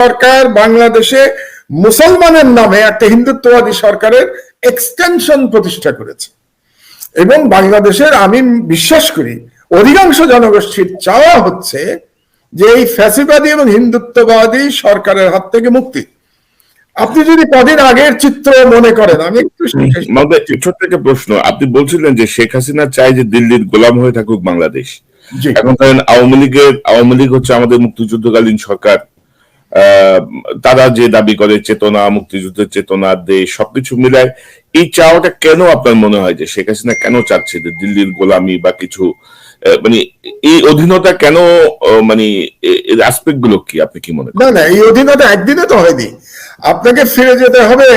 সরকার বাংলাদেশে মুসলমানের নামে একটা হিন্দুত্ববাদী সরকারের এক্সটেনশন প্রতিষ্ঠা করেছে এবং বাংলাদেশের আমি বিশ্বাস করি অধিকাংশ জনগোষ্ঠীর চাওয়া হচ্ছে যে এই ফ্যাসিবাদী এবং হিন্দুত্ববাদী সরকারের হাত থেকে মুক্তি। আপনি যদি কদিন আগের চিত্র মনে করেন, আমি একটু ছোট্ট একটা প্রশ্ন, আপনি বলছিলেন যে শেখ হাসিনা চাই যে দিল্লির গোলাম হয়ে থাকুক বাংলাদেশ। এখন ধরেন আওয়ামী লীগ হচ্ছে আমাদের মুক্তিযুদ্ধকালীন সরকার, তারা যে দাবি করে চেতনা, মুক্তিযুদ্ধের চেতনা, দেশ, সবকিছু মিলায় এই চাওয়াটা কেন আপনার মনে হয় যে শেখ হাসিনা কেন চাচ্ছে যে দিল্লির গোলামি বা কিছু, মানে এই অধীনতা কেন, মানে এর অ্যাসপেক্ট গুলো কি আপনি কি মনে করেন? না, এই অধীনতা একদিনে তো হয়নি। আপনাকে ফিরে যেতে হবে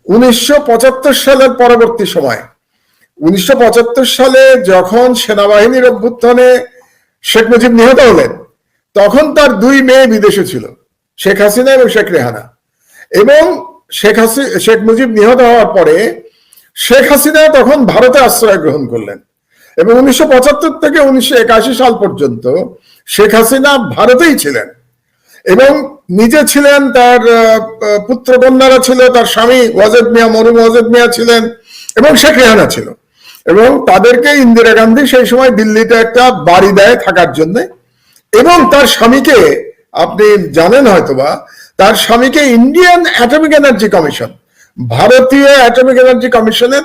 1975 সালের পরবর্তী সময়। 1975 সালে যখন সেনাবাহিনীর অভ্যুত্থানে শেখ মুজিব নিহত হলেন, তখন তার দুই মেয়ে বিদেশে ছিল, শেখ হাসিনা এবং শেখ রেহানা। এবং শেখ মুজিব নিহত হওয়ার পরে শেখ হাসিনা তখন ভারতে আশ্রয় গ্রহণ করলেন এবং 1975 থেকে 1981 সাল পর্যন্ত শেখ হাসিনা ভারতেই ছিলেন এবং নিজে ছিলেন, তার পুত্র কন্যারা ছিল, তার স্বামী ওয়াজেদ মিয়া, মরহুম ওয়াজেদ মিয়া ছিলেন এবং শেখ রেহানা ছিল। এবং তাদেরকে ইন্দিরা গান্ধী সেই সময় দিল্লিতে একটা বাড়ি দেয় থাকার জন্য। এবং তার স্বামীকে, আপনি জানেন হয়তোবা, তার স্বামীকে ইন্ডিয়ান অ্যাটমিক এনার্জি কমিশন, ভারতীয় অ্যাটমিক এনার্জি কমিশনে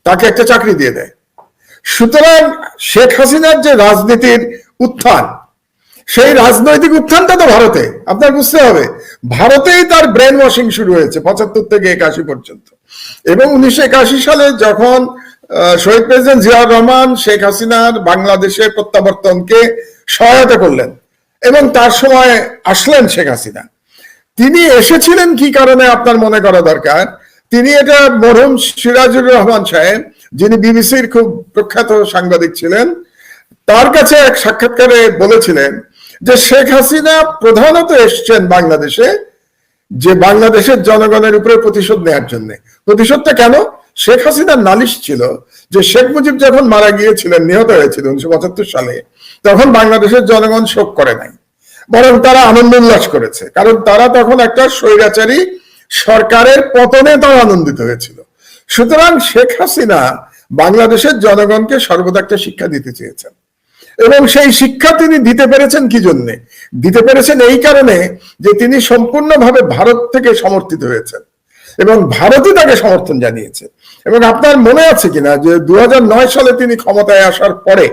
তাকে একটা চাকরি দিয়ে দেয়। সুতরাং শেখ হাসিনার যে রাজনীতির উত্থান, সেই রাজনৈতিক উত্থানটা তো ভারতে, আপনার বুঝতে হবে, ভারতেই তার ব্রেন ওয়াশিং শুরু হয়েছে 75 থেকে 81 পর্যন্ত। এবং 1981 সালে যখন শহীদ প্রেসিডেন্ট জিয়াউর রহমান শেখ হাসিনার বাংলাদেশের প্রত্যাবর্তনকে সহায়তা করলেন এবং তার সময় আসলেন শেখ হাসিনা। তিনি এসেছিলেন কি কারণে আপনার মনে করা দরকার। তিনি, এটা মরহুম সিরাজুর রহমান সাহেব, যিনি বিবিসির খুব প্রখ্যাত সাংবাদিক ছিলেন, তার কাছে এক সাক্ষাৎকারে বলেছিলেন যে শেখ হাসিনা প্রধানত এসছেন বাংলাদেশে যে বাংলাদেশের জনগণের উপরে প্রতিশোধ নেওয়ার জন্য। প্রতিশোধটা কেন? শেখ হাসিনার নালিশ ছিল যে শেখ মুজিব যখন মারা গিয়েছিলেন, নিহত হয়েছিলেন 1975 সালে, তখন বাংলাদেশের জনগণ শোক করে নাই, বরং তারা আনন্দ উল্লাস করেছে, কারণ তারা তখন একটা স্বৈরাচারী সরকারের পতনে তারা আনন্দিত হয়েছিল। সুতরাং শেখ হাসিনা বাংলাদেশের জনগণকে সর্বদা একটা শিক্ষা দিতে চেয়েছেন এবং সেই শিক্ষা তিনি দিতে পেরেছেন কি জন্যে? দিতে পেরেছেন এই কারণে যে তিনি সম্পূর্ণভাবে ভারত থেকে সমর্থিত হয়েছেন এবং ভারতই তাকে সমর্থন জানিয়েছে। এবং আপনার মনে আছে কিনা যে 2009 সালে তিনি ক্ষমতায় আসার পরে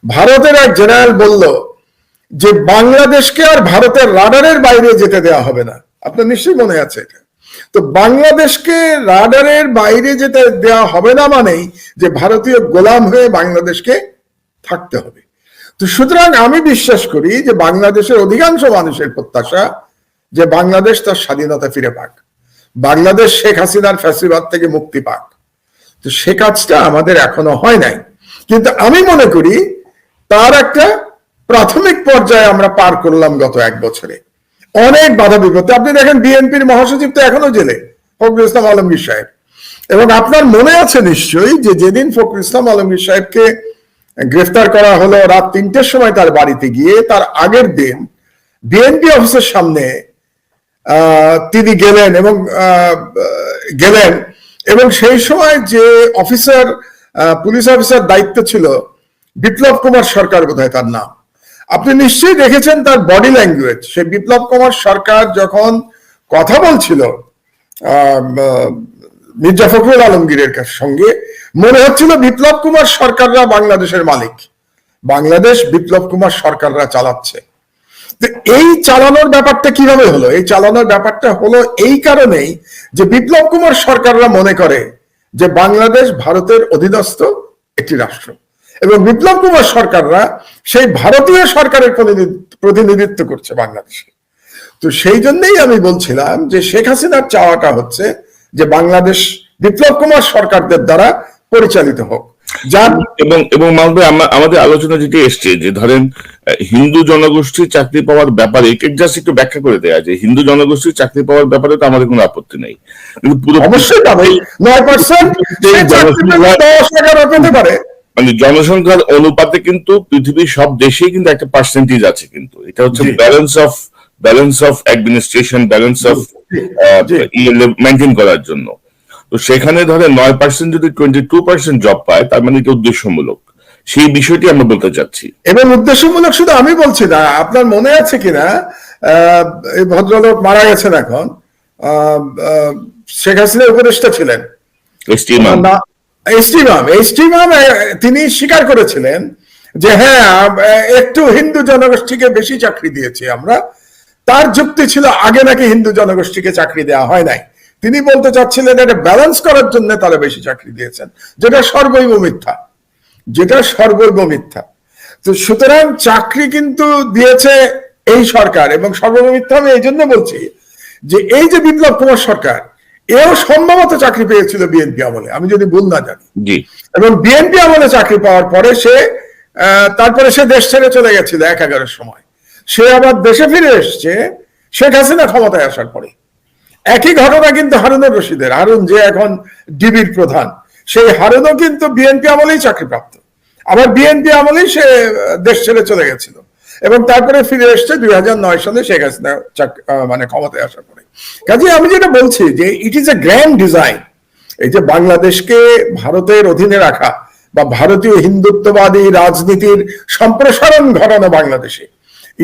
ভারতের এক জেনারেল বলল যে বাংলাদেশকে আর ভারতের রাডারের বাইরে যেতে দেওয়া হবে না। আপনার নিশ্চয়ই মনে আছে এটা। তো বাংলাদেশকে রাডারের বাইরে যেতে দেওয়া হবে না মানেই যে ভারতীয় গোলাম হয়ে বাংলাদেশকে থাকতে হবে। তো সুতরাং আমি বিশ্বাস করি যে বাংলাদেশের অধিকাংশ মানুষের প্রত্যাশা যে বাংলাদেশ তার স্বাধীনতা ফিরে পাক, বাংলাদেশ শেখ হাসিনার ফ্যাসিবাদ থেকে মুক্তি পাক। তো সে কাজটা আমাদের এখনো হয় নাই, কিন্তু আমি মনে করি তার একটা প্রাথমিক পর্যায়ে আমরা পার করলাম গত 1 বছরে। অনেক বাধা বিপত্তি, আপনি দেখেন বিএনপির মহাসচিব তো এখনো জেলে, ফখরুল ইসলাম আলমগীর সাহেব। এবং আপনার মনে আছে নিশ্চয়ই যে যেদিন ফখরুল ইসলাম আলমগীর সাহেবকে গ্রেফতার করা হলো রাত 3টের সময় তার বাড়িতে গিয়ে, তার আগের দিন বিএনপি অফিসের সামনে তিনি গেলেন এবং সেই সময় যে অফিসার, পুলিশ অফিসার দায়িত্ব ছিল বিপ্লব কুমার সরকার বোধহয় তার নাম, আপনি নিশ্চয়ই দেখেছেন তার বডি ল্যাঙ্গুয়েজ। সেই বিপ্লব কুমার সরকার যখন কথা বলছিল মির্জা ফখরুল আলমগীরের সঙ্গে, মনে হচ্ছিল বিপ্লব কুমার সরকাররা বাংলাদেশের মালিক, বাংলাদেশ বিপ্লব কুমার সরকাররা চালাচ্ছে। তো এই চালানোর ব্যাপারটা কিভাবে হলো? এই চালানোর ব্যাপারটা হলো এই কারণেই যে বিপ্লব কুমার সরকাররা মনে করে যে বাংলাদেশ ভারতের অধীনস্থ একটি রাষ্ট্র এবং বিপ্লব কুমার সরকাররা সেই ভারতীয় সরকারের প্রতিনিধিত্ব করছে বাংলাদেশে। তো সেই জন্যই আমি বলছিলাম যে শেখ হাসিনার চাওয়াটা হচ্ছে যে বাংলাদেশ বিপ্লব কুমার সরকারদের দ্বারা পরিচালিত হোক। এবং আমাদের আলোচনা যেটি এসছে যে ধরেন হিন্দু জনগোষ্ঠীর চাকরি পাওয়ার ব্যাপারে একটু ব্যাখ্যা করে দেয়া যে হিন্দু জনগোষ্ঠীর চাকরি পাওয়ার ব্যাপারে তো আমাদের কোনো আপত্তি নেই, কিন্তু অবশ্যই পাবে 9% পেতে পারে। মানে জনসংখ্যার অনুপাতে কিন্তু পৃথিবীর সব দেশেই কিন্তু একটা পার্সেন্টেজ আছে, কিন্তু এটা হচ্ছে balance of balance of administration, balance of maintain করার জন্য। তো সেখানে ধরে 9% যদি 22% জব পায়, তার মানে এটা উদ্দেশ্যমূলক, সেই বিষয়টি আমরা বলতে চাচ্ছি। এবং উদ্দেশ্যমূলক শুধু আমি বলছি না, আপনার মনে আছে কিনা এই ভদ্রলোক মারা গেছেন এখন, শেখ হাসিনা উপদেষ্টা ছিলেন এসটিমাম, তিনি স্বীকার করেছিলেন যে হ্যাঁ একটু হিন্দু জনগোষ্ঠীকে বেশি চাকরি দিয়েছি আমরা। তার যুক্তি ছিল আগে নাকি হিন্দু জনগোষ্ঠীকে চাকরি দেওয়া হয় নাই, তিনি বলতে চাচ্ছিলেন এটা ব্যালেন্স করার জন্য তারা বেশি চাকরি দিয়েছেন, যেটা সর্বৈব মিথ্যা। তো সুতরাং চাকরি কিন্তু দিয়েছে এই সরকার, এবং সর্বৈব মিথ্যা আমি এই জন্য বলছি যে এই যে বিপ্লব কুমার সরকার, এও সম্ভবত চাকরি পেয়েছিল বিএনপি আমলে, আমি যদি ভুল না জানি। এবং বিএনপি আমলে চাকরি পাওয়ার পরে তারপরে সে দেশ ছেড়ে চলে গেছিল 11-এর সময়, সে আবার দেশে ফিরে এসছে শেখ হাসিনা ক্ষমতায় আসার পরে। একই ঘটনা কিন্তু হারুনুর রশিদের, হারুন যে এখন ডিবির প্রধান, সেই হারুনও কিন্তু বিএনপি আমলেই চাকরিপ্রাপ্ত, আবার বিএনপি আমলেই সে দেশ ছেড়ে চলে গেছিল, এবং তারপরে ফিরে এসছে 2009 সালে শেখ হাসিনা মানে ক্ষমতায় আসার পরে। কাজে আমি যেটা বলছি যে it is a grand design, এই যে বাংলাদেশকে ভারতের অধীনে রাখা বা ভারতীয় হিন্দুত্ববাদী রাজনীতির সম্প্রসারণ ঘটানো বাংলাদেশে,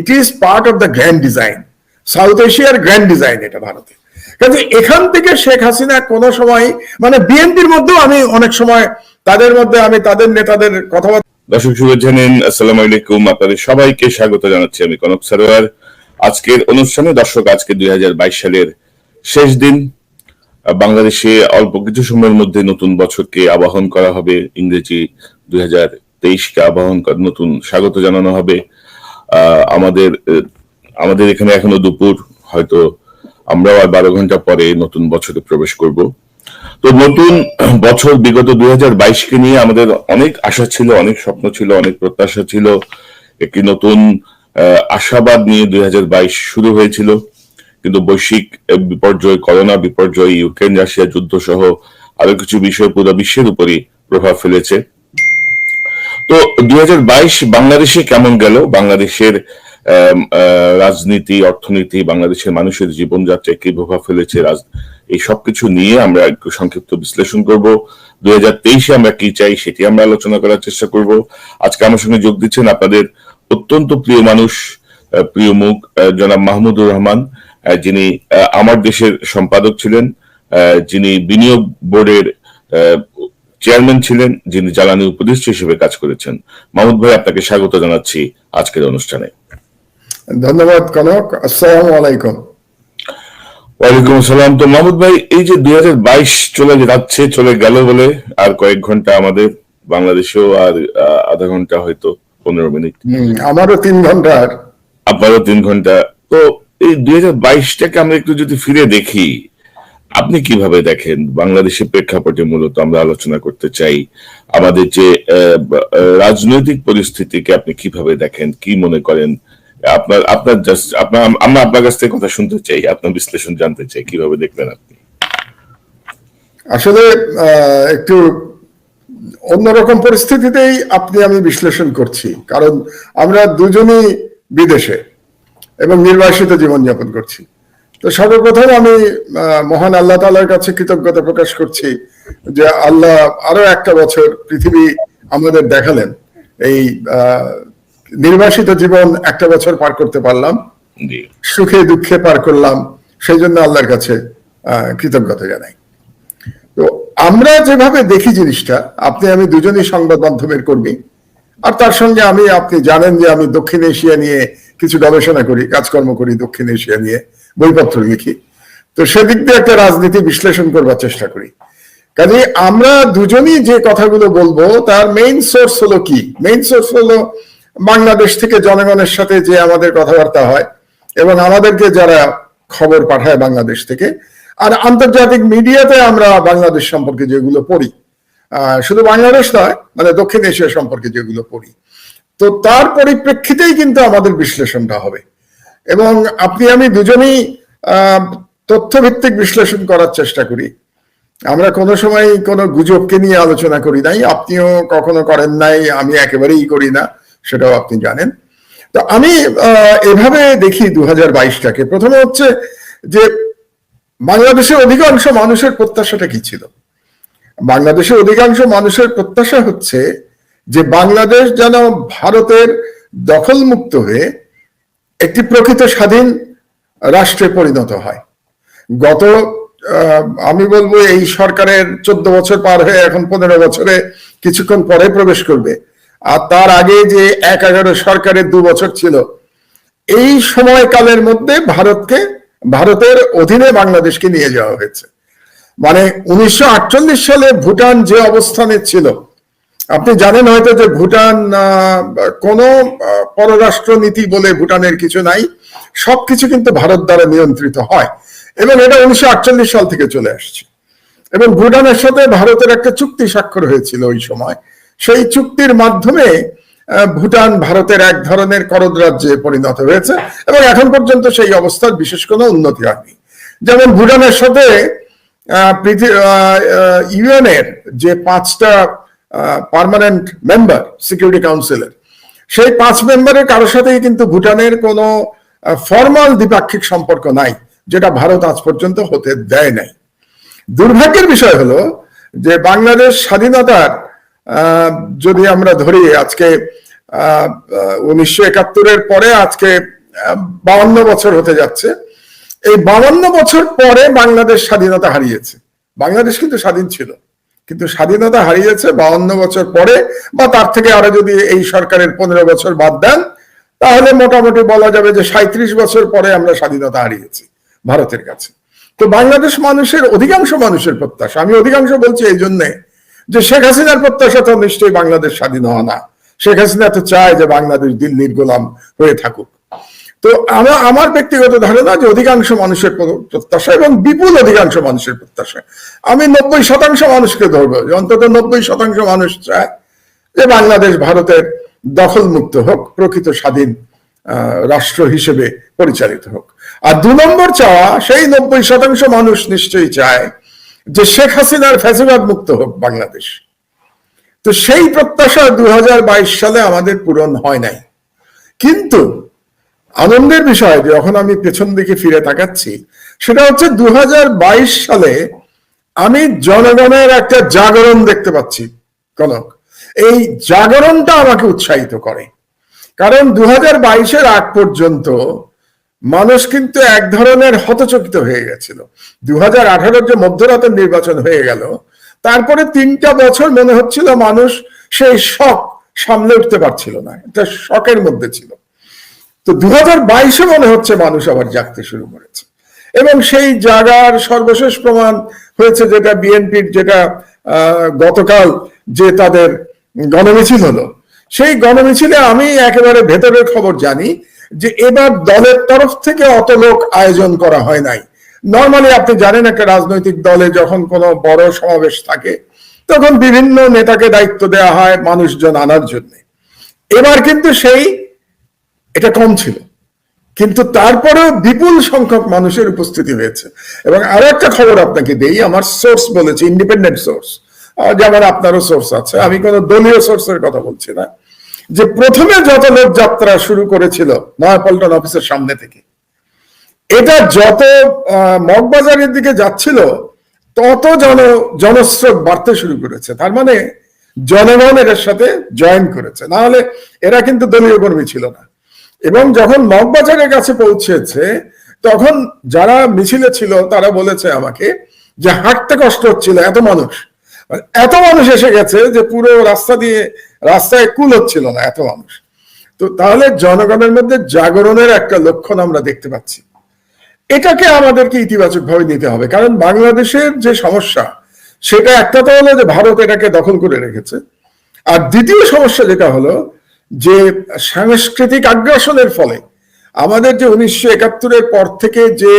it is part of the grand design, south এশিয়ার গ্র্যান্ড ডিজাইন এটা ভারতে। কাজে এখান থেকে শেখ হাসিনা কোনো সময় মানে বিএনপির মধ্যেও আমি অনেক সময় তাদের মধ্যে আমি তাদের নেতাদের কথাবার্তা। দর্শক শুভেচ্ছা নিন, আসসালামু আলাইকুম, আপনাদের সবাইকে স্বাগত জানাচ্ছি আমি কনক সরোয়ার। আজকের অনুষ্ঠানে দর্শক, আজকে 2022 সালের শেষ দিন, বাংলাদেশে অল্প কিছু সময়ের মধ্যে নতুন বছরকে আবাহন করা হবে, ইংরেজি 2023কে আবাহন নতুন স্বাগত জানানো হবে। আমাদের এখানে এখনো দুপুর, হয়তো আমরাও আর 12 ঘন্টা পরে নতুন বছরে প্রবেশ করব। তো নতুন বছর, বিগত 2022কে নিয়ে আমাদের অনেক আশা ছিল, অনেক স্বপ্ন ছিল, অনেক প্রত্যাশা ছিল। একটি নতুন আশাবাদ নিয়ে 2022 শুরু হয়েছিল, কিন্তু বৈশ্বিক বিপর্যয়, করোনা বিপর্যয়, ইউক্রেন রাশিয়া যুদ্ধ সহ আরো কিছু বিষয় পুরো বিশ্বের উপরই প্রভাব ফেলেছে। তো 2022 বাংলাদেশে কেমন গেল, বাংলাদেশের রাজনীতি, অর্থনীতি, বাংলাদেশের মানুষের জীবনযাত্রায় কি প্রভাব ফেলেছে, এই সবকিছু নিয়ে আমরা একটু সংক্ষিপ্ত বিশ্লেষণ করব। 2023-এ আমরা কি চাই সেটি আমরা আলোচনা করার চেষ্টা করব। আজকে আমার সঙ্গে যোগ দিচ্ছেন আপনাদের অত্যন্ত প্রিয় মানুষ, প্রিয় মুখ, জনাব মাহমুদুর রহমান, যিনি আমার দেশের সম্পাদক ছিলেন, যিনি বিনিয়োগ বোর্ডের চেয়ারম্যান ছিলেন, যিনি জ্বালানি উপদেষ্টা হিসেবে কাজ করেছেন। মাহমুদ ভাই, আপনাকে স্বাগত জানাচ্ছি আজকের অনুষ্ঠানে। ধন্যবাদ কনক, আসসালামু আলাইকুম। ওয়ালাইকুম আসসালাম। তো মাহমুদ ভাই, এই যে 2022 চলে গেল বলে আর কয়েক ঘন্টা, আমাদের বাংলাদেশেও আর আধা ঘন্টা, হয়তো 15 মিনিট, আমারও 3 ঘন্টা, আপনারও 3 ঘন্টা। তো এই 2022টাকে আমরা একটু যদি ফিরে দেখি, আপনি কিভাবে দেখেন বাংলাদেশের প্রেক্ষাপটে? মূলত আমরা আলোচনা করতে চাই আমাদের যে রাজনৈতিক পরিস্থিতিকে আপনি কিভাবে দেখেন, কি মনে করেন? আমরা আপনার কাছ থেকে কথা শুনতে চাই, আপনার বিশ্লেষণ জানতে চাই, কিভাবে দেখবেন আপনি? আসলে একটু অন্যরকম পরিস্থিতিতেই আমি বিশ্লেষণ করছি, কারণ আমরা দুজনই বিদেশে এবং নির্বাসিত জীবনযাপন করছি। তো সর্বপ্রথম আমি মহান আল্লাহ তাআলার কাছে কৃতজ্ঞতা প্রকাশ করছি যে আল্লাহ আরো একটা বছর পৃথিবী আমাদের দেখালেন, এই নির্বাসিত জীবন একটা বছর পার করতে পারলাম, সুখে দুঃখে পার করলাম, সেই জন্য আল্লাহর কাছে কৃতজ্ঞতা জানাই। তো আমরা যেভাবে দেখি জিনিসটা, আমি দুজনই সংবাদ মাধ্যমের কর্মী, আর তার সঙ্গে আপনি জানেন যে আমি দক্ষিণ এশিয়া নিয়ে কিছু গবেষণা করি, কাজকর্ম করি, দক্ষিণ এশিয়া নিয়ে বইপত্র লিখি। তো সেদিক দিয়ে একটা রাজনীতি বিশ্লেষণ করবার চেষ্টা করি। কাজে আমরা দুজনই যে কথাগুলো বলবো তার মেইন সোর্স হলো কি? মেইন সোর্স হলো বাংলাদেশ থেকে জনগণের সাথে যে আমাদের কথাবার্তা হয়, এবং আমাদেরকে যারা খবর পাঠায় বাংলাদেশ থেকে, আর আন্তর্জাতিক মিডিয়াতে আমরা বাংলাদেশ সম্পর্কে যেগুলো পড়ি, শুধু বাংলাদেশ নয়, মানে দক্ষিণ এশিয়া সম্পর্কে যেগুলো পড়ি, তো তার পরিপ্রেক্ষিতেই কিন্তু আমাদের বিশ্লেষণটা হবে। এবং আমি দুজনেই তথ্যভিত্তিক বিশ্লেষণ করার চেষ্টা করি। আমরা কোনো সময় কোনো গুজবকে নিয়ে আলোচনা করি নাই, আপনিও কখনো করেন নাই, আমি একেবারেই করি না, সেটাও আপনি জানেন। তো আমি এভাবে দেখি 2022টাকে। প্রথমে হচ্ছে যে বাংলাদেশের অধিকাংশ মানুষের প্রত্যাশাটা কি ছিল। বাংলাদেশের অধিকাংশ মানুষের প্রত্যাশা হচ্ছে যে বাংলাদেশ যেন ভারতের দখলমুক্ত হয়ে একটি প্রকৃত স্বাধীন রাষ্ট্রে পরিণত হয়। গত আমি বলবো এই সরকারের 14 বছর পার হয়ে এখন 15 বছরে কিছুক্ষণ পরে প্রবেশ করবে, আর তার আগে যে 11 সরকারের 2 বছর ছিল, এই সময়কালের মধ্যে ভারতের অধীনে বাংলাদেশকে নিয়ে যাওয়া হয়েছে। মানে 1948 সালে ভুটান যে অবস্থানে ছিল, আপনি জানেন হয়তো যে ভুটান কোনো পররাষ্ট্র নীতি বলে ভুটানের কিছু নাই, সবকিছু কিন্তু ভারত দ্বারা নিয়ন্ত্রিত হয়, এবং এটা 1948 সাল থেকে চলে আসছে। এবং ভুটানের সাথে ভারতের একটা চুক্তি স্বাক্ষর হয়েছিল ওই সময়। সেই চুক্তির মাধ্যমে ভুটান ভারতের এক ধরনের করদ রাজ্যে পরিণত হয়েছে, এবং এখন পর্যন্ত সেই অবস্থার বিশেষ কোনো উন্নতি হয়নি। যেমন ভুটানের সাথে ইউএনের যে 5টা পার্মানেন্ট মেম্বার সিকিউরিটি কাউন্সিলের, সেই 5 মেম্বারের কারোর সাথেই কিন্তু ভুটানের কোনো ফর্মাল দ্বিপাক্ষিক সম্পর্ক নাই, যেটা ভারত আজ পর্যন্ত হতে দেয় নাই। দুর্ভাগ্যের বিষয় হলো যে বাংলাদেশ স্বাধীনতার যদি আমরা ধরি আজকে 1971-এর পরে আজকে 52 বছর হতে যাচ্ছে। এই 52 বছর পরে বাংলাদেশ স্বাধীনতা হারিয়েছে। বাংলাদেশ কিন্তু স্বাধীন ছিল, কিন্তু স্বাধীনতা হারিয়েছে 52 বছর পরে, বা তার থেকে আরো যদি এই সরকারের 15 বছর বাদ দেন, তাহলে মোটামুটি বলা যাবে যে 37 বছর পরে আমরা স্বাধীনতা হারিয়েছি ভারতের কাছে। তো বাংলাদেশ মানুষের অধিকাংশ মানুষের প্রত্যাশা, আমি অধিকাংশ বলছি এই জন্যে যে শেখ হাসিনার প্রত্যাশা তো নিশ্চয়ই বাংলাদেশ স্বাধীন হওয়া না। শেখ হাসিনা তো চায় যে বাংলাদেশ দিল্লির গোলাম হয়ে থাকুক। তো আমার ব্যক্তিগত ধারণা যে অধিকাংশ মানুষের প্রত্যাশা, এবং বিপুল অধিকাংশ মানুষের প্রত্যাশা, আমি 90% মানুষকে ধরবো, অন্তত 90% মানুষ চায় যে বাংলাদেশ ভারতের দখলমুক্ত হোক, প্রকৃত স্বাধীন রাষ্ট্র হিসেবে পরিচালিত হোক। আর 2 নম্বর চাওয়া, সেই 90% মানুষ নিশ্চয়ই চায় যে শেখ হাসিনার ফ্যাসিবাদ মুক্ত হোক বাংলাদেশ। তো সেই প্রত্যাশা 2022 সালে আমাদের পূরণ হয় নাই। কিন্তু আনন্দের বিষয় যখন আমি পেছন দিকে ফিরে তাকাচ্ছি, সেটা হচ্ছে 2022 সালে আমি জনগণের একটা জাগরণ দেখতে পাচ্ছি কনক। এই জাগরণটা আমাকে উৎসাহিত করে, কারণ 2022-এর আগ পর্যন্ত মানুষ কিন্তু এক ধরনের হতচকিত হয়ে গেছিল। 2018-র যে মধ্যরাতের নির্বাচন হয়ে গেল, তারপরে 3টা বছর মনে হচ্ছিল মানুষ সেই শক সামলে উঠতে পারছিল না, এটা শকের মধ্যে ছিল। তো 2022-এ মনে হচ্ছে মানুষ আবার জাগতে শুরু করেছে, এবং সেই জাগার সর্বশেষ প্রমাণ হয়েছে যেটা বিএনপির, যেটা গতকাল যে তাদের গণমিছিল হলো, সেই গণমিছিলে আমি একেবারে ভেতরের খবর জানি যে এবার দলের তরফ থেকে অত লোক আয়োজন করা হয় নাই। নর্মালি আপনি জানেন একটা রাজনৈতিক দলে যখন কোনো বড় সমাবেশ থাকে, তখন বিভিন্ন নেতাকে দায়িত্ব দেওয়া হয় মানুষজন আনার জন্য। এবার কিন্তু এটা কম ছিল, কিন্তু তারপরেও বিপুল সংখ্যক মানুষের উপস্থিতি হয়েছে। এবং আরো একটা খবর আপনাকে দেই, আমার সোর্স বলেছে, ইন্ডিপেন্ডেন্ট সোর্স, যেমন আপনারও সোর্স আছে, আমি কোনো দলীয় সোর্সের কথা বলছি না, যে প্রথমে যত লোক যাত্রা শুরু করেছিল নয়াপল্টন অফিসের সামনে থেকে, এটা যত মগবাজারের দিকে যাচ্ছিল তত জনস্রোত বাড়তে শুরু করেছে। তার মানে জনগণ এর সাথে জয়েন করেছে, না হলে এরা কিন্তু দলীয় কর্মী ছিল না। এবং যখন মগবাজারের কাছে পৌঁছেছে, তখন যারা মিছিলে ছিল তারা বলেছে আমাকে যে হাঁটতে কষ্ট হচ্ছিল, এত মানুষ এসে গেছে যে পুরো রাস্তায় কুল হচ্ছিল না, এত মানুষ। তো তাহলে জনগণের মধ্যে জাগরণের একটা লক্ষণ আমরা দেখতে পাচ্ছি। এটাকে আমাদেরকে ইতিবাচক ভাবে নিতে হবে, কারণ বাংলাদেশের যে সমস্যা, সেটা একটা তো হলো যে ভারত এটাকে দখল করে রেখেছে, আর দ্বিতীয় সমস্যা যেটা হলো যে সাংস্কৃতিক আগ্রাসনের ফলে আমাদের যে 1971-এর পর থেকে যে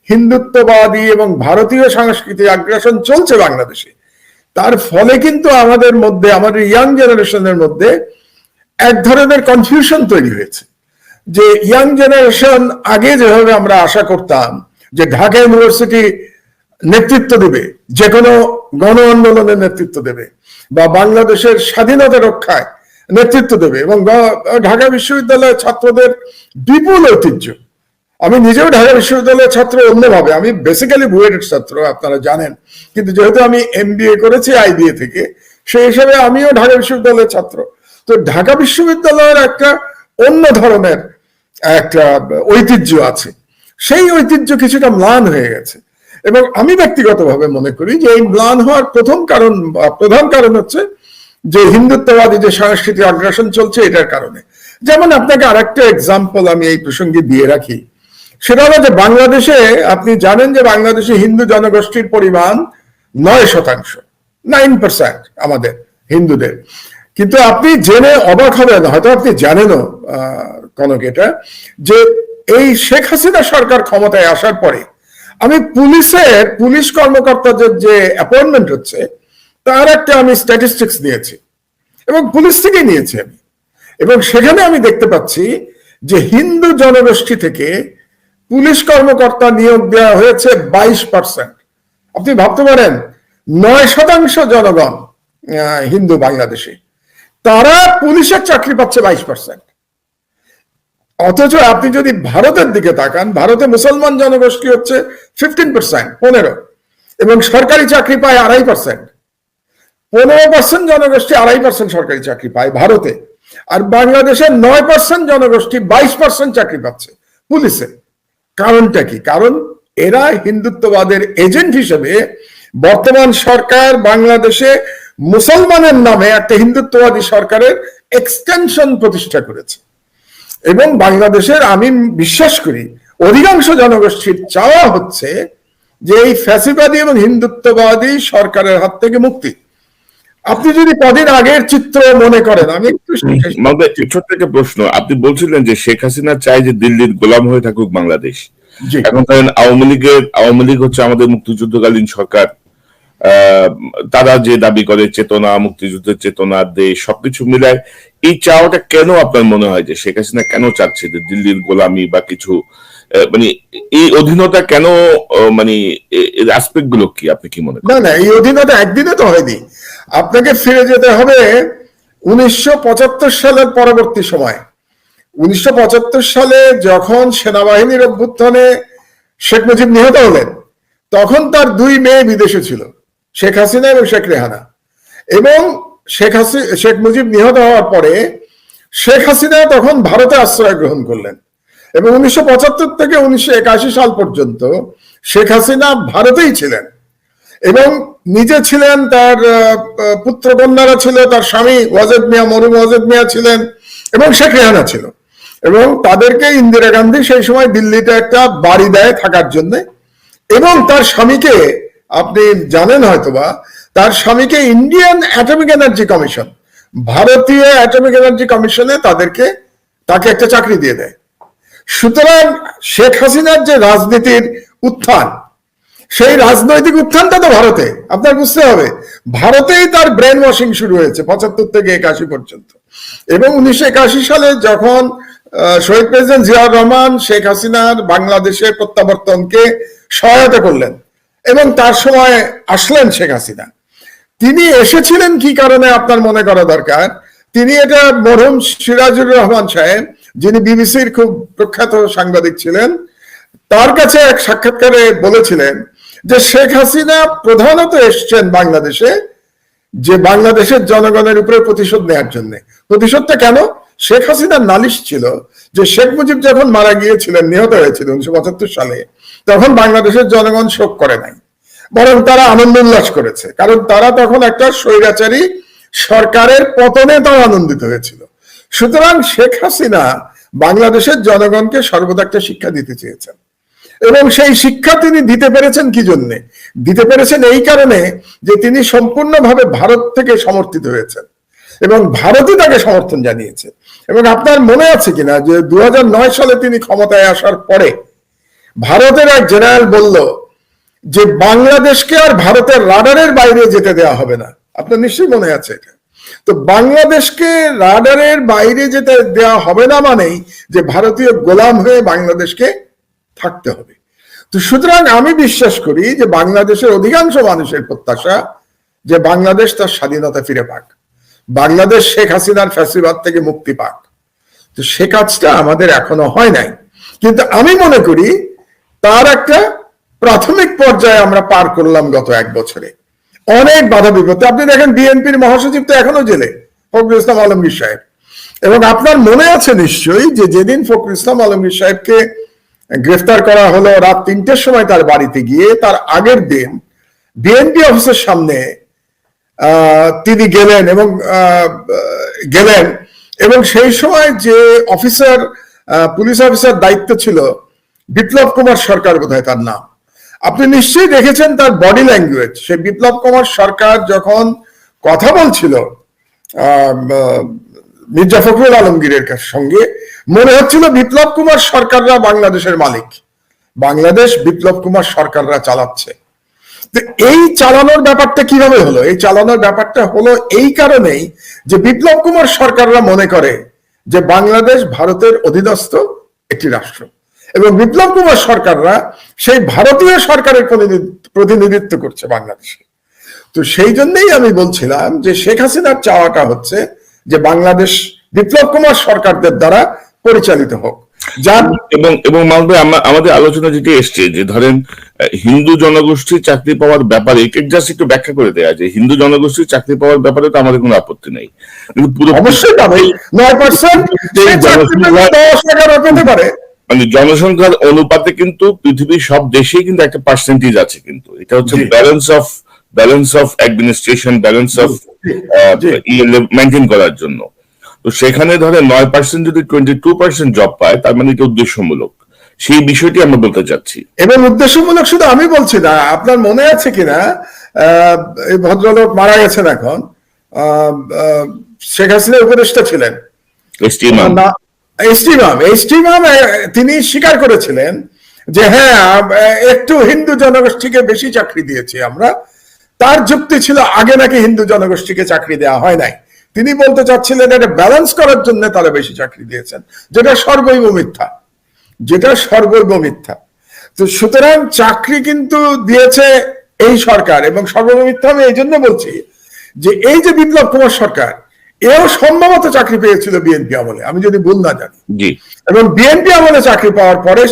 হিন্দুত্ববাদী এবং ভারতীয় সাংস্কৃতিক আগ্রাসন চলছে বাংলাদেশে, তার ফলে কিন্তু আমাদের মধ্যে, আমাদের ইয়াং জেনারেশনের মধ্যে এক ধরনের কনফিউশন তৈরি হয়েছে যে ইয়াং জেনারেশন আগে যেভাবে আমরা আশা করতাম যে ঢাকা ইউনিভার্সিটি নেতৃত্ব দেবে, যে কোনো গণ আন্দোলনের নেতৃত্ব দেবে, বা বাংলাদেশের স্বাধীনতা রক্ষায় নেতৃত্ব দেবে এবং ঢাকা বিশ্ববিদ্যালয়ের ছাত্রদের বিপুল ঐতিহ্য। আমি নিজেও ঢাকা বিশ্ববিদ্যালয়ের ছাত্র অন্যভাবে, আমি বেসিক্যালি বুয়েটের ছাত্র আপনারা জানেন, কিন্তু যেহেতু আমি MBA করেছি IBA থেকে, সেই হিসাবে আমিও ঢাকা বিশ্ববিদ্যালয়ের ছাত্র। তো ঢাকা বিশ্ববিদ্যালয়ের একটা অন্য ধরনের একটা ঐতিহ্য আছে, সেই ঐতিহ্য কিছুটা ম্লান হয়ে গেছে। এবং আমি ব্যক্তিগতভাবে মনে করি যে এই ম্লান হওয়ার প্রধান কারণ হচ্ছে যে হিন্দুত্ববাদী যে সাংস্কৃতিক আগ্রাসন চলছে এটার কারণে। যেমন আপনাকে আরেকটা এক্সাম্পল আমি এই প্রসঙ্গে দিয়ে রাখি, সেটা হলো যে বাংলাদেশে আপনি জানেন যে বাংলাদেশে হিন্দু জনগোষ্ঠীর পরিমাণ 9%, 9% আমাদের হিন্দুদের। কিন্তু আপনি জেনে অবাক হবেন, হয়তো আপনি জানেনও কনক, এটা যে এই শেখ হাসিনা সরকার ক্ষমতায় আসার পরে আমি পুলিশ কর্মকর্তাদের যে অ্যাপয়েন্টমেন্ট হচ্ছে তার একটা আমি স্ট্যাটিস্টিক্স নিয়েছি এবং পুলিশ থেকেই নিয়েছি আমি, এবং সেখানে আমি দেখতে পাচ্ছি যে হিন্দু জনগোষ্ঠী থেকে পুলিশ কর্মকর্তা নিয়োগ দেওয়া হয়েছে 22%। আপনি ভাবতে পারেন 9% জনগণ হিন্দু বাংলাদেশে, তারা পুলিশের চাকরি পাচ্ছে 22%। অথচ আপনি যদি ভারতের দিকে তাকান, ভারতে মুসলমান জনগোষ্ঠী হচ্ছে 15%, 15, এবং সরকারি চাকরি পায় 2.5%। 15% জনগোষ্ঠী 2.5% সরকারি চাকরি পায় ভারতে, আর বাংলাদেশের 9% জনগোষ্ঠী 22% চাকরি পাচ্ছে পুলিশে। কারণটা কি? কারণ এরা হিন্দুত্ববাদের এজেন্ট হিসেবে বর্তমান সরকার বাংলাদেশে মুসলমানের নামে একটা হিন্দুত্ববাদী সরকারের এক্সটেনশন প্রতিষ্ঠা করেছে। এবং বাংলাদেশের, আমি বিশ্বাস করি, অধিকাংশ জনগোষ্ঠীর চাওয়া হচ্ছে যে এই ফ্যাসিবাদী এবং হিন্দুত্ববাদী সরকারের হাত থেকে মুক্তি। আপনি যদি কদিন আগের চিত্র মনে করেন, আমি একটু ছোট্ট একটা প্রশ্ন, আপনি বলছিলেন যে শেখ হাসিনা চায় যে দিল্লির গোলাম হয়ে থাকুক বাংলাদেশ। এখন ধরেন আওয়ামী লীগ হচ্ছে আমাদের মুক্তিযুদ্ধকালীন সরকার, তারা যে দাবি করে চেতনা, মুক্তিযুদ্ধের চেতনা, দেশ, সবকিছু মিলায় এই চাওয়াটা কেন আপনার মনে হয় যে শেখ হাসিনা কেন চাচ্ছে যে দিল্লির গোলামি বা কিছু, মানে এই অধীনতা কেন, মানে এর অ্যাসপেক্ট গুলো কি আপনি কি মনে করেন? না, এই অধীনতা একদিনে তো হয়নি। আপনাকে ফিরে যেতে হবে 1975 সালের পরবর্তী সময়। 1975 সালে যখন সেনাবাহিনীর অভ্যুত্থানে শেখ মুজিব নিহত হলেন, তখন তার 2 মেয়ে বিদেশে ছিল, শেখ হাসিনা এবং শেখ রেহানা। এবং শেখ মুজিব নিহত হওয়ার পরে শেখ হাসিনা তখন ভারতে আশ্রয় গ্রহণ করলেন, এবং 1975 থেকে 1981 সাল পর্যন্ত শেখ হাসিনা ভারতেই ছিলেন, এবং নিজে ছিলেন, তার পুত্র কন্যারা ছিল, তার স্বামী ওয়াজেদ মিয়া, মরহুম ওয়াজেদ মিয়া ছিলেন, এবং শেখ রেহানা ছিল। এবং তাদেরকে ইন্দিরা গান্ধী সেই সময় দিল্লিতে একটা বাড়ি দেয় থাকার জন্য। এবং তার স্বামীকে, আপনি জানেন হয়তোবা, তার স্বামীকে ইন্ডিয়ান অ্যাটমিক এনার্জি কমিশন, ভারতীয় অ্যাটমিক এনার্জি কমিশনে তাকে একটা চাকরি দিয়ে দেয়। সুতরাং শেখ হাসিনার যে রাজনীতির উত্থান, সেই রাজনৈতিক উত্থানটা তো ভারতে, আপনার বুঝতে হবে, ভারতেই তার ব্রেন ওয়াশিং শুরু হয়েছে 75 থেকে 81 পর্যন্ত। এবং 1981 সালে যখন শহীদ প্রেসিডেন্ট জিয়াউর রহমান শেখ হাসিনার বাংলাদেশের প্রত্যাবর্তনকে সহায়তা করলেন, এবং তার সময় আসলেন শেখ হাসিনা। তিনি এসেছিলেন কি কারণে আপনার মনে করা দরকার। তিনি, এটা মরহুম সিরাজুর রহমান সাহেব, যিনি বিবিসির খুব প্রখ্যাত সাংবাদিক ছিলেন, তার কাছে এক সাক্ষাৎকারে বলেছিলেন যে শেখ হাসিনা প্রধানত এসছেন বাংলাদেশে যে বাংলাদেশের জনগণের উপরে প্রতিশোধ নেওয়ার জন্য। প্রতিশোধটা কেন? শেখ হাসিনার নালিশ ছিল যে শেখ মুজিব যখন মারা গিয়েছিলেন, নিহত হয়েছিল 1975 সালে, তখন বাংলাদেশের জনগণ শোক করে নাই, বরং তারা আনন্দ উল্লাস করেছে, কারণ তারা তখন একটা স্বৈরাচারী সরকারের পতনে তারা আনন্দিত হয়েছিল। সুতরাং শেখ হাসিনা বাংলাদেশের জনগণকে সর্বদা একটা শিক্ষা দিতে চেয়েছেন, এবং সেই শিক্ষা তিনি দিতে পেরেছেন কি জন্যে? দিতে পেরেছেন এই কারণে যে তিনি সম্পূর্ণভাবে ভারত থেকে সমর্থিত হয়েছেন, এবং ভারতই তাকে সমর্থন জানিয়েছে। এবং আপনার মনে আছে কিনা যে 2009 সালে তিনি ক্ষমতায় আসার পরে ভারতের এক জেনারেল বলল যে বাংলাদেশকে আর ভারতের রাডারের বাইরে যেতে দেওয়া হবে না। আপনার নিশ্চয়ই মনে আছে এটা। তো বাংলাদেশকে রাডারের বাইরে যেতে দেওয়া হবে না মানেই যে ভারতীয় গোলাম হয়ে বাংলাদেশকে থাকতে হবে। তো সুতরাং আমি বিশ্বাস করি যে বাংলাদেশের অধিকাংশ মানুষের প্রত্যাশা যে বাংলাদেশ তার স্বাধীনতা ফিরে পাক। বাংলাদেশ শেখ হাসিনার ফ্যাসিবাদ থেকে মুক্তি পাক। তো সে কাজটা আমাদের এখনো হয় নাই, কিন্তু আমি মনে করি তার একটা প্রাথমিক পর্যায়ে আমরা পার করলাম গত 1 বছরে। অনেক বাধা বিপত্তি, আপনি দেখেন বিএনপির মহাসচিব তো এখনো জেলে, ফখরুল ইসলাম আলমগীর সাহেব। এবং আপনার মনে আছে নিশ্চয়ই যে যেদিন ফখরুল ইসলাম আলমগীর সাহেবকে গ্রেফতার করা হলো রাত 3টের সময় তার বাড়িতে গিয়ে, তার আগের দিন বিএনপি অফিসের সামনে তিনি গেলেন এবং সেই সময় যে অফিসার, পুলিশ অফিসার দায়িত্ব ছিল বিপ্লব কুমার সরকার বোধহয় তার নাম, আপনি নিশ্চয়ই দেখেছেন তার বডি ল্যাঙ্গুয়েজ। সে বিপ্লব কুমার সরকার যখন কথা বলছিল মির্জা ফখরুল আলমগীরের সঙ্গে, মনে হচ্ছিল বিপ্লব কুমার সরকাররা বাংলাদেশের মালিক, বাংলাদেশ বিপ্লব কুমার সরকাররা চালাচ্ছে। তো এই চালানোর ব্যাপারটা কিভাবে হলো? এই চালানোর ব্যাপারটা হলো এই কারণেই যে বিপ্লব কুমার সরকাররা মনে করে যে বাংলাদেশ ভারতের অধীনস্থ একটি রাষ্ট্র, এবং বিপ্লব কুমার সরকাররা সেই ভারতীয় সরকারের প্রতিনিধিত্ব করছে বাংলাদেশে। তো সেই জন্যই আমি বলছিলাম যে শেখ হাসিনার চাওয়াটা হচ্ছে যে বাংলাদেশ বিপ্লব কুমার সরকারদের দ্বারা পরিচালিত হোক। এবং আমাদের আলোচনা যেটি এসছে যে ধরেন হিন্দু জনগোষ্ঠীর চাকরি পাওয়ার ব্যাপারে জাস্ট একটু ব্যাখ্যা করে দেয়া, যে হিন্দু জনগোষ্ঠীর চাকরি পাওয়ার ব্যাপারে তো আমাদের কোনো আপত্তি নেই, কিন্তু পুরো অবশ্যই পাবে 9% পারে, মানে জনসংখ্যার অনুপাতে কিন্তু পৃথিবীর সব দেশেই কিন্তু একটা পার্সেন্টেজ আছে, কিন্তু এটা হচ্ছে balance of administration, balance of maintain করার জন্য। তো সেখানে ধরে 9% যদি 22% জব পায়, তার মানে এটা উদ্দেশ্যমূলক, সেই বিষয়টি আমরা বলতে চাচ্ছি। এবং উদ্দেশ্যমূলক শুধু আমি বলছি না, আপনার মনে আছে কিনা এই ভদ্রলোক মারা গেছেন এখন, শেখ হাসিনার উপদেষ্টা ছিলেন এসটিমাম, তিনি স্বীকার করেছিলেন যে হ্যাঁ একটু হিন্দু জনগোষ্ঠীকে বেশি চাকরি দিয়েছি আমরা। তার যুক্তি ছিল আগে নাকি হিন্দু জনগোষ্ঠীকে চাকরি দেওয়া হয় নাই, তিনি বলতে চাচ্ছিলেন এটা ব্যালেন্স করার জন্য তারা বেশি চাকরি দিয়েছেন, যেটা সর্বৈব মিথ্যা। তো সুতরাং চাকরি কিন্তু দিয়েছে এই সরকার, এবং সর্বৈব মিথ্যা আমি এই জন্য বলছি যে এই যে বিপ্লব কুমার সরকার, এও সম্ভবত চাকরি পেয়েছিল বিএনপি আমলে, আমি যদি ভুল না জানি। এবং বিএনপি আমলে চাকরি পাওয়ার পরে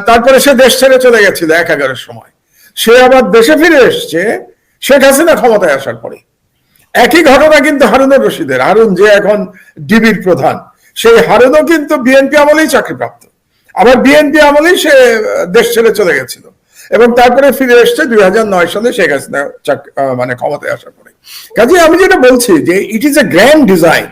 তারপরে সে দেশ ছেড়ে চলে গেছিল 11-এর সময়, সে আবার দেশে ফিরে এসছে শেখ হাসিনা ক্ষমতায় আসার পরে। একই ঘটনা কিন্তু হারুনুর রশিদের, হারুন যে এখন ডিবির প্রধান, সেই হারুনও কিন্তু বিএনপি আমলেই চাকরিপ্রাপ্ত, আবার বিএনপি আমলেই সে দেশ ছেড়ে চলে গেছিল, এবং তারপরে ফিরে এসছে 2009 সালে শেখ হাসিনা মানে ক্ষমতায় আসার পরে। কাজে আমি যেটা বলছি যে it is a grand design,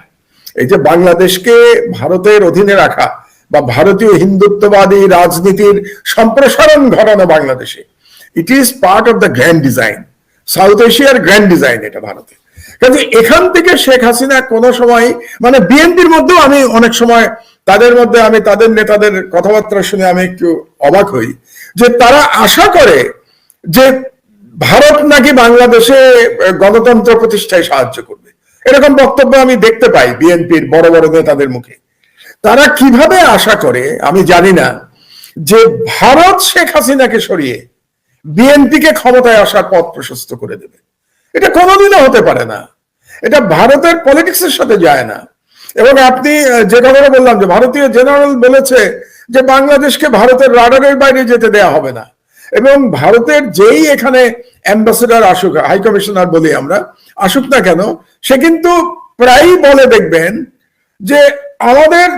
এই যে বাংলাদেশকে ভারতের অধীনে রাখা বা ভারতীয় হিন্দুত্ববাদী রাজনীতির সম্প্রসারণ ঘটানো বাংলাদেশে, it is part of the grand design, south এশিয়ার গ্র্যান্ড ডিজাইন এটা ভারতে। কাজে এখান থেকে শেখ হাসিনা কোন সময়, মানে বিএনপির মধ্যেও আমি অনেক সময় তাদের মধ্যে আমি তাদের নেতাদের কথাবার্তা শুনে আমি একটু অবাক হই যে তারা আশা করে যে ভারত নাকি বাংলাদেশে গণতন্ত্র প্রতিষ্ঠায় সাহায্য করবে, এরকম বক্তব্য আমি দেখতে পাই বিএনপির বড় বড় নেতাদের মুখে। তারা কিভাবে আশা করে আমি জানি না যে ভারত শেখ হাসিনাকে সরিয়ে বিএনপিকে ক্ষমতায় আসার পথ প্রশস্ত করে দেবে। এটা কোনোদিনও হতে পারে না, এটা ভারতের পলিটিক্সের সাথে যায় না। এবং আপনি যে কথাটা বললাম যে ভারতীয় জেনারেল বলেছে যে বাংলাদেশকে ভারতের রাডারের বাইরে যেতে দেয়া হবে না, এবং ভারতের যেই এখানে অ্যাম্বাসেডার আসুক, হাই কমিশনার বলি আমরা, আসুক না কেন, সে কিন্তু প্রায়ই বলে দেখবেন যে আমাদের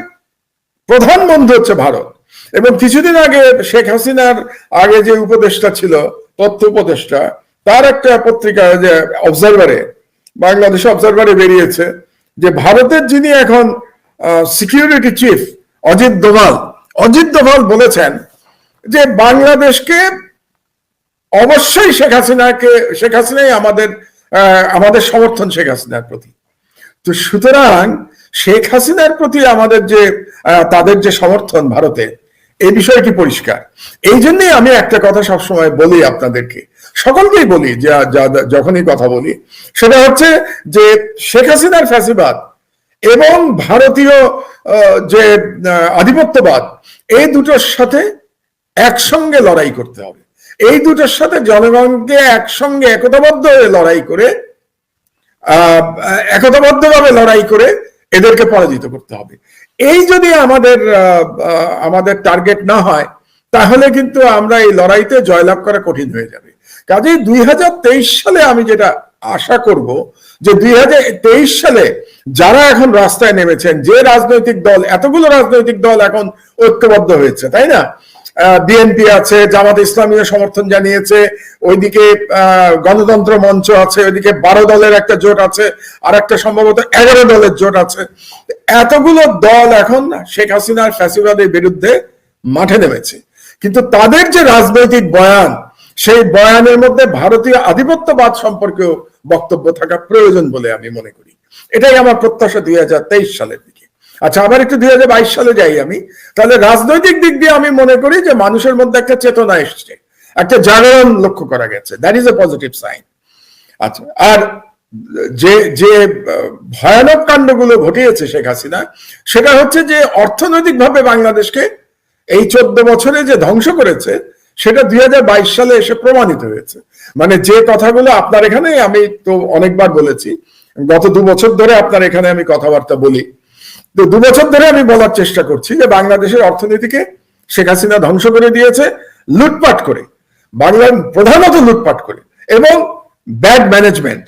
প্রধান বন্ধু হচ্ছে ভারত। এবং কিছুদিন আগে শেখ হাসিনার আগে যে উপদেষ্টা ছিল, তথ্য উপদেষ্টা, তার একটা পত্রিকা যে অবজারভারে, বাংলাদেশ অবজারভারে বেরিয়েছে যে ভারতের যিনি এখন সিকিউরিটি চিফ অজিত দোভাল বলেছেন যে বাংলাদেশকে অবশ্যই শেখ হাসিনাই আমাদের সমর্থন শেখ হাসিনার প্রতি। তো সুতরাং শেখ হাসিনার প্রতি আমাদের যে তাদের যে সমর্থন ভারতে, এই বিষয়টি পরিষ্কার। এই জন্যই আমি একটা কথা সবসময় বলি আপনাদেরকে, সকলকেই বলি যখনই কথা বলি, সেটা হচ্ছে যে শেখ হাসিনার ফ্যাসিবাদ এবং ভারতীয় যে আধিপত্যবাদ, এই দুটোর সাথে একসঙ্গে লড়াই করতে হবে। এই দুটোর সাথে জনগণকে একসঙ্গে একতাবদ্ধ হয়ে লড়াই করে একতাবদ্ধভাবে লড়াই করে এদেরকে পরাজিত করতে হবে। এই যদি আমাদের টার্গেট না হয়, তাহলে কিন্তু আমরা এই লড়াইতে জয়লাভ করা কঠিন হয়ে যাবে। কাজেই 2023 সালে আমি যেটা আশা করব, যে 2023 সালে যারা এখন রাস্তায় নেমেছেন, যে রাজনৈতিক দল, এতগুলো রাজনৈতিক দল এখন ঐক্যবদ্ধ হয়েছে, তাই না? বিএনপি আছে, জামাত ইসলামীও সমর্থন জানিয়েছে, ওইদিকে গণতন্ত্র মঞ্চ আছে, ওইদিকে 12 দলের একটা জোট আছে, আর একটা সম্ভবত 11 দলের জোট আছে। এতগুলো দল এখন শেখ হাসিনার ফ্যাসিবাদের বিরুদ্ধে মাঠে নেমেছে, কিন্তু তাদের যে রাজনৈতিক বয়ান, সেই বয়ানের মধ্যে ভারতীয় আধিপত্যবাদ সম্পর্কেও বক্তব্য থাকা প্রয়োজন বলে আমি মনে করি। এটাই আমার প্রত্যাশা 2023 সালের দিকে। আচ্ছা, আবার একটু 2022 সালে যাই আমি। তাহলে রাজনৈতিক দিক দিয়ে আমি মনে করি যে মানুষের মধ্যে একটা চেতনা এসছে, একটা জাগরণ লক্ষ্য করা গেছে। That is a positive sign. আচ্ছা, আর যে ভয়ানক কাণ্ডগুলো ঘটিয়েছে শেখ হাসিনা, সেটা হচ্ছে যে অর্থনৈতিকভাবে বাংলাদেশকে এই 14 বছরে যে ধ্বংস করেছে, সেটা 2022 সালে এসে প্রমাণিত হয়েছে। মানে যে কথাগুলো আপনার এখানে আমি তো অনেকবার বলেছি, গত 2 বছর ধরে আপনার এখানে আমি কথাবার্তা বলি, তো 2 বছর ধরে আমি বলার চেষ্টা করছি যে বাংলাদেশের অর্থনীতিকে শেখ হাসিনা ধ্বংস করে দিয়েছে, লুটপাট করে, বাংলার প্রধানত লুটপাট করে, এবং ব্যাড ম্যানেজমেন্ট,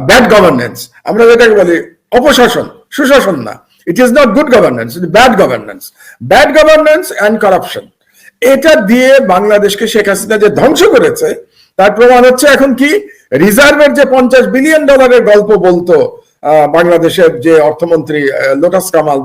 ব্যাড গভর্নেন্স, আমরা যেটাকে বলি অপশাসন, সুশাসন না, it is not good governance, bad governance and corruption, এটা দিয়ে বাংলাদেশকে শেখ হাসিনা যে ধ্বংস করেছে, তার প্রমাণ হচ্ছে এখন কি রিজার্ভের যে $50 বিলিয়ন গল্প বলতো বাংলাদেশের যে অর্থমন্ত্রী লোটাস কামাল